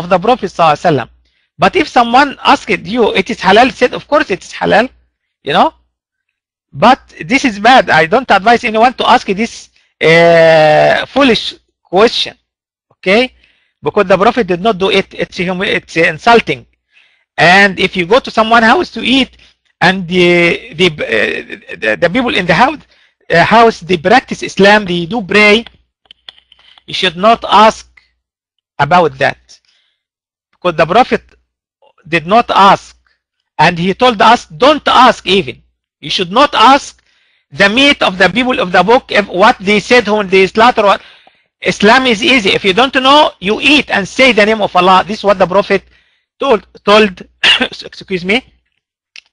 of the Prophet ﷺ. But if someone asked you, it is halal, said, of course it is halal, you know. But this is bad. I don't advise anyone to ask this foolish question, okay? Because the Prophet did not do it. It's insulting. And if you go to someone's house to eat, and the people in the house, they practice Islam, they do pray, you should not ask about that. Because the Prophet did not ask, and he told us, don't ask even. You should not ask the meat of the people of the book, if what they said when they slaughter. Islam is easy. If you don't know, you eat and say the name of Allah. This is what the Prophet told excuse me,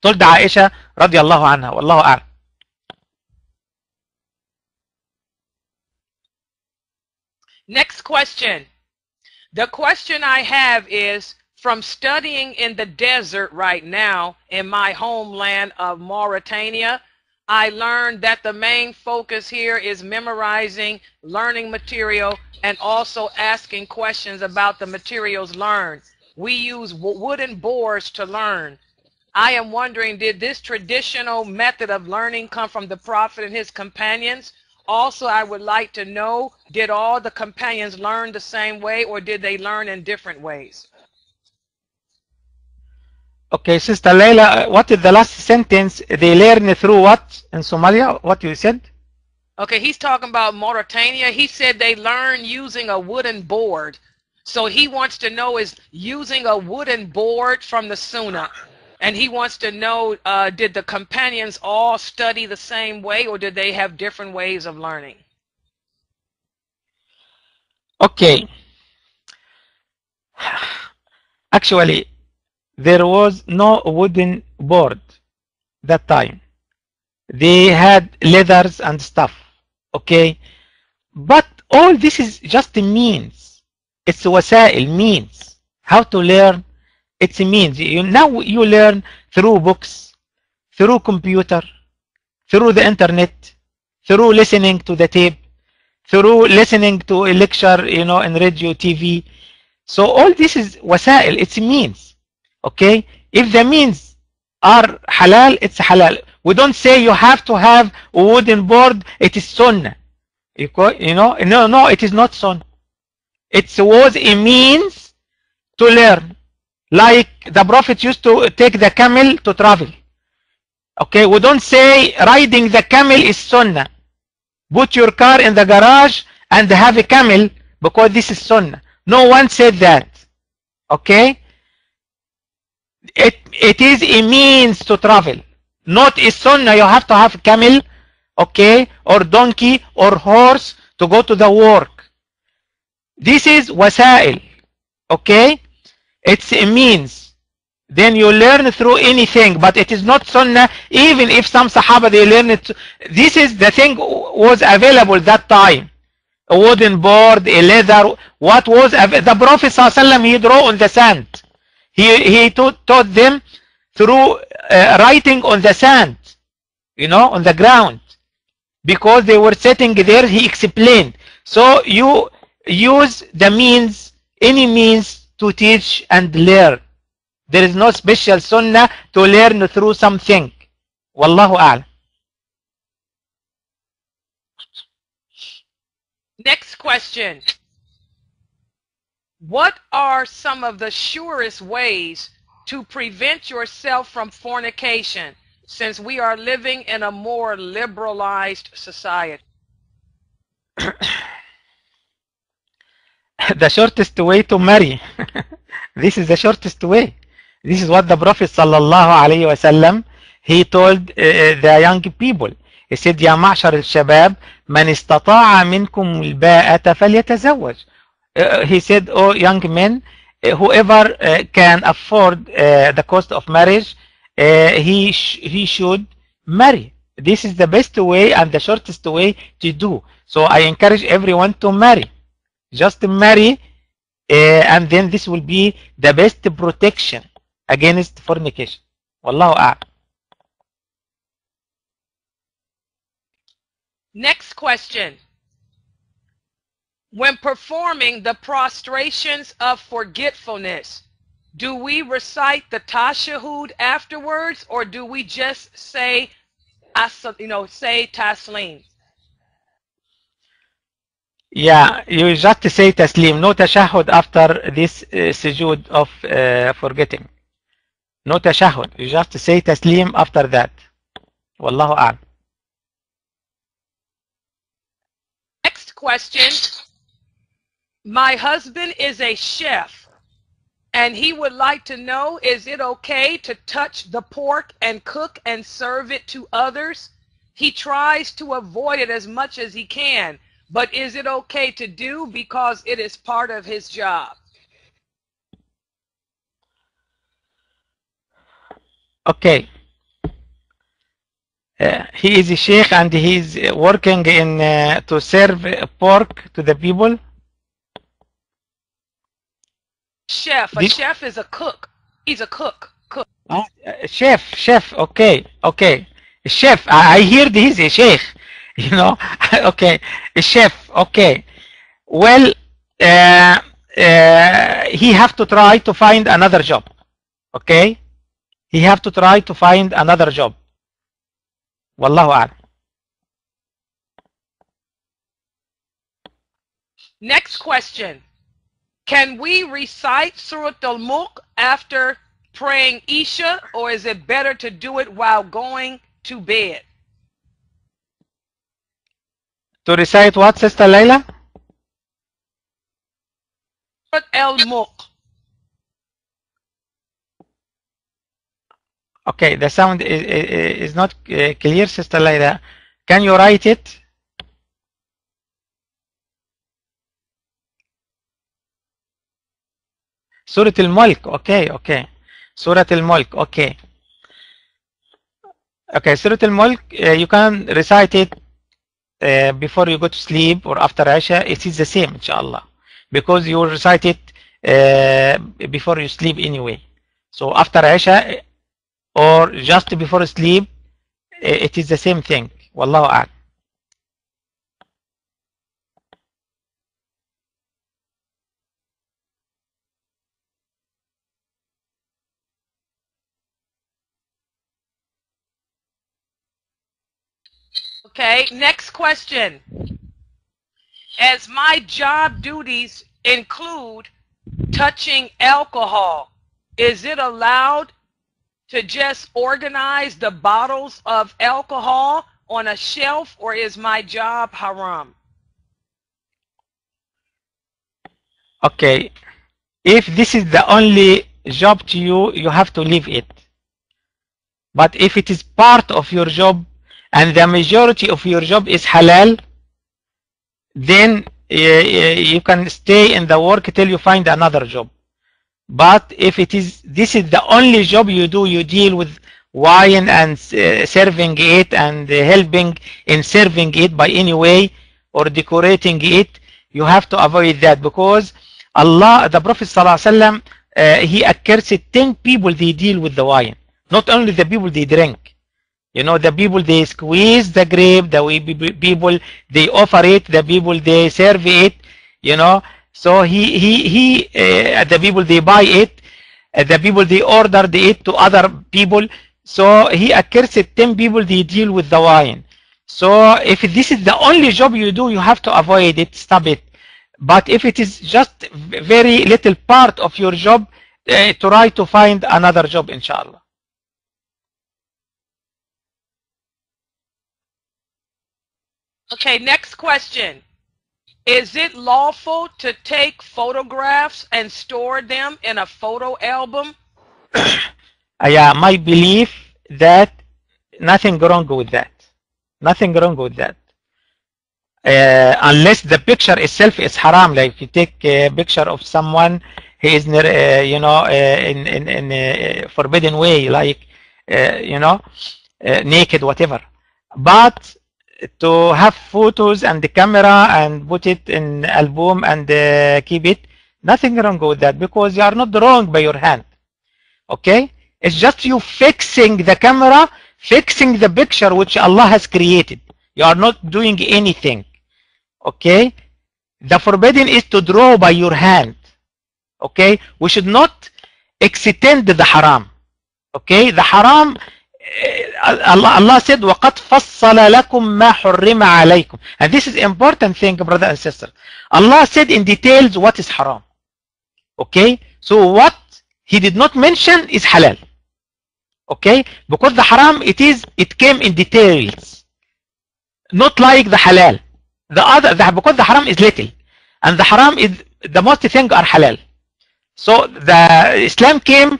told Aisha radiallahu anha. Wallahu a'lam. Next question. The question I have is, from studying in the desert right now in my homeland of Mauritania, I learned that the main focus here is memorizing, learning material, and also asking questions about the materials learned. We use wooden boards to learn. I am wondering, did this traditional method of learning come from the Prophet and his companions? Also, I would like to know, did all the companions learn the same way, or did they learn in different ways? Okay, Sister Layla, what is the last sentence? They learn through what in Somalia? What you said? Okay, he's talking about Mauritania. He said they learn using a wooden board. So he wants to know, is using a wooden board from the Sunnah. And he wants to know, did the companions all study the same way, or did they have different ways of learning? Okay. Actually, there was no wooden board that time. They had leathers and stuff. Okay. But all this is just a means. It's wasa'il, means. How to learn. It's a means. Now you learn through books, through computer, through the internet, through listening to the tape, through listening to a lecture, you know, in radio, TV. So all this is wasa'il. It's a means. Okay, if the means are halal, it's halal. We don't say you have to have a wooden board. It is sunnah. You know, no, it is not sunnah. It was a means to learn. Like the Prophet used to take the camel to travel. Okay, we don't say riding the camel is sunnah. Put your car in the garage and have a camel because this is sunnah. No one said that. Okay. It is a means to travel, not a sunnah. You have to have a camel, okay, or donkey or horse to go to the work. This is wasa'il, okay. It's a means. Then you learn through anything, but it is not sunnah. Even if some Sahaba they learn it, this is the thing was available that time. A wooden board, a leather. What was the Prophet ﷺ, he drew on the sand. He taught them through writing on the sand, you know, on the ground. Because they were sitting there, he explained. So you use the means, any means to teach and learn. There is no special sunnah to learn through something. Wallahu a'lam. Next question. What are some of the surest ways to prevent yourself from fornication, since we are living in a more liberalized society? The shortest way to marry. This is the shortest way. This is what the Prophet sallallahu alaihi wasallam, he told the young people. He said, يا معشر الشباب من استطاع منكم الباءة فليتزوج. He said, oh young men, whoever can afford the cost of marriage, he should marry. This is the best way and the shortest way to do. So I encourage everyone to marry. Just marry, and then this will be the best protection against fornication. Wallahu a'lam. Next question. When performing the prostrations of forgetfulness, do we recite the tashahhud afterwards, or do we just say, say taslim? Yeah, you just say taslim, no tashahhud after this sujood of forgetting. No tashahhud. You just say taslim after that. Wallahu a'lam. Next question. My husband is a chef, and he would like to know, is it okay to touch the pork and cook and serve it to others? He tries to avoid it as much as he can, but is it okay to do because it is part of his job? Okay. He is a sheikh and he's working in to serve pork to the people. Chef. A chef is a cook. He's a cook. Chef. Okay. Chef. I heard he's a sheikh. You know. Okay. A chef. Okay. Well, he have to try to find another job. Okay. He have to try to find another job. Wallahu a'lam. Next question. Can we recite Surah Al-Mulk after praying Isha, or is it better to do it while going to bed? To recite what, Sister Layla? Surah Al-Mulk. Okay, the sound is not clear, Sister Layla. Can you write it? Surah Al-Mulk. Okay. Surah Al-Mulk. Okay, Surah Al-Mulk, you can recite it before you go to sleep or after Isha. It is the same, inshallah, because you will recite it before you sleep anyway. So after Isha or just before sleep, it is the same thing. Wallahu a'lam. Okay, next question. As my job duties include touching alcohol, is it allowed to just organize the bottles of alcohol on a shelf, or is my job haram? Okay, if this is the only job to you, you have to leave it. But if it is part of your job and the majority of your job is halal, then you can stay in the work till you find another job. But if this is the only job you do, you deal with wine and serving it and helping in serving it by any way or decorating it, you have to avoid that, because Allah, the Prophet ﷺ, he accursed 10 people they deal with the wine. Not only the people they drink. You know, the people they squeeze the grape, the people they offer it, the people they serve it, you know. So the people they buy it, the people they ordered it to other people. So he accursed 10 people they deal with the wine. So if this is the only job you do, you have to avoid it, stop it. But if it is just very little part of your job, try to find another job, inshallah. Okay, next question. Is it lawful to take photographs and store them in a photo album? Yeah, my belief that nothing wrong with that. Nothing wrong with that. Unless the picture itself is haram. Like if you take a picture of someone, he is, you know, in a forbidden way, like, you know, naked, whatever. But to have photos and the camera and put it in album and keep it, nothing wrong with that, because you are not wrong by your hand. Okay, it's just you fixing the camera, fixing the picture which Allah has created. You are not doing anything. Okay, The forbidden is to draw by your hand. Okay, we should not extend the haram. Okay, the haram, Allah said, وَقَدْ فَصَّلَ لَكُمْ مَا حُرِّمَ عَلَيْكُمْ. And this is important thing, brother and sister. Allah said in details what is haram. Okay, so what He did not mention is halal. Okay, because the haram, it came in details, not like the halal. Because the haram is little, and the haram is the most things are halal. So the Islam came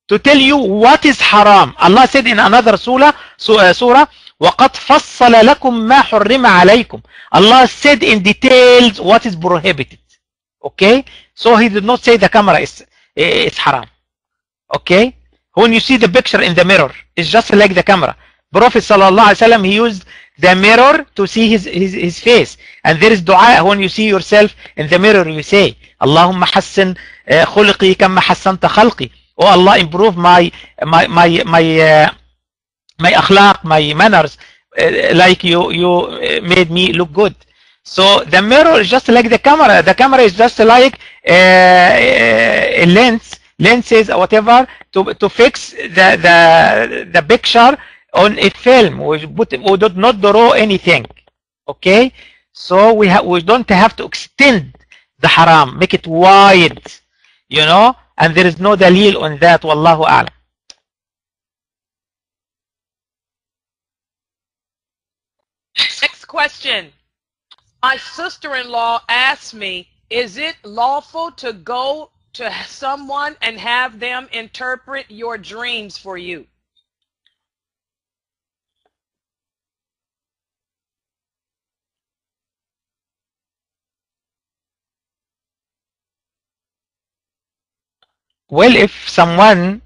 to tell you what is haram. Allah said in another surah, وَقَدْ فَصَّلَ لَكُمْ مَا حُرِّمَ عَلَيْكُمْ. Allah said in details what is prohibited. Okay, so He did not say the camera is haram. Okay, when you see the picture in the mirror, it's just like the camera. Prophet sallallahu alaihi wasallam, he used the mirror to see his face, and there is dua when you see yourself in the mirror. You say, Allahumma hassin khulqi kama hassanta khalqi. Oh Allah, improve my akhlaq, my manners, like you made me look good. So the mirror is just like the camera. The camera is just like a lenses or whatever to fix the picture on a film. We do not draw anything. Okay, so we don't have to extend the haram, make it wide, you know, and there is no dalil on that. Wallahu a'lam. Next question. My sister-in-law asked me, is it lawful to go to someone and have them interpret your dreams for you? Well, if someone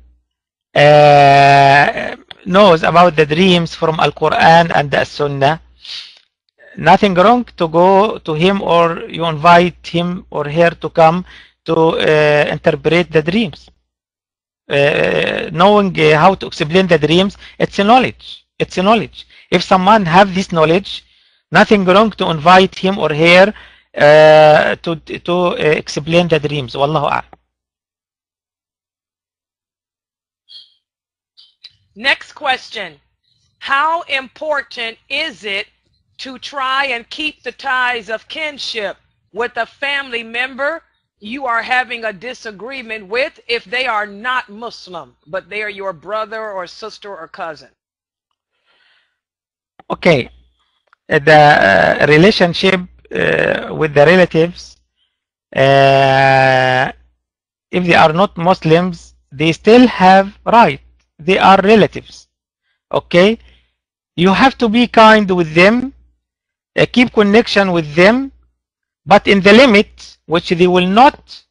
knows about the dreams from Al-Quran and the Sunnah, nothing wrong to go to him, or you invite him or her to come to interpret the dreams. Knowing how to explain the dreams, it's a knowledge. It's a knowledge. If someone have this knowledge, nothing wrong to invite him or her to explain the dreams. Wallahu a'lam. Next question. How important is it to try and keep the ties of kinship with a family member you are having a disagreement with if they are not Muslim, but they are your brother or sister or cousin? Okay. The relationship with the relatives, if they are not Muslims, they still have right. They are relatives. Okay, you have to be kind with them, keep connection with them, but in the limit which they will not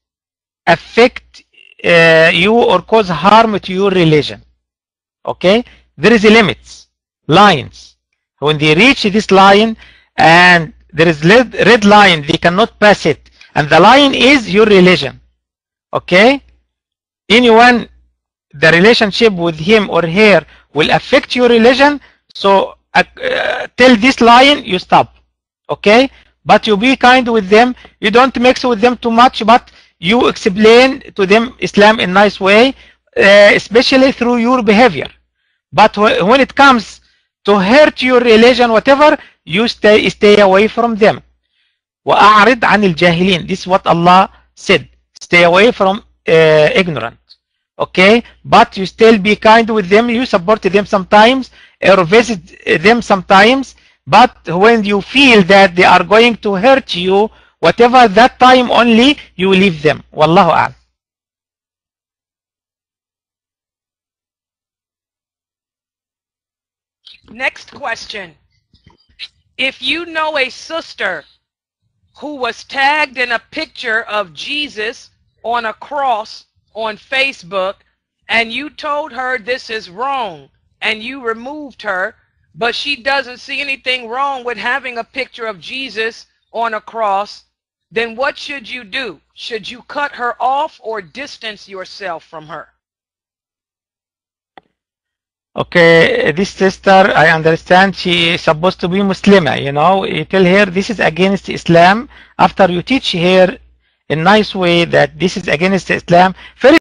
affect you or cause harm to your religion. Okay, there is a limits, lines. When they reach this line and there is red line, they cannot pass it, and the line is your religion. Okay, anyone, the relationship with him or her will affect your religion, so till this line you stop. Okay, but you be kind with them, you don't mix with them too much, but you explain to them Islam in a nice way, especially through your behavior. But when it comes to hurt your religion, whatever, you stay away from them. وَأَعْرِضْ عَنِ الْجَاهِلِينَ. This is what Allah said. Stay away from ignorant. Okay, but you still be kind with them, you support them sometimes or visit them sometimes, but when you feel that they are going to hurt you, whatever, that time only you leave them. Wallahu a'lam. Next question. If you know a sister who was tagged in a picture of Jesus on a cross on Facebook, and you told her this is wrong and you removed her, but she doesn't see anything wrong with having a picture of Jesus on a cross, then what should you do? Should you cut her off or distance yourself from her? Okay, this sister, I understand she is supposed to be Muslima, you know. You tell her this is against Islam. After you teach her in nice way that this is against Islam, first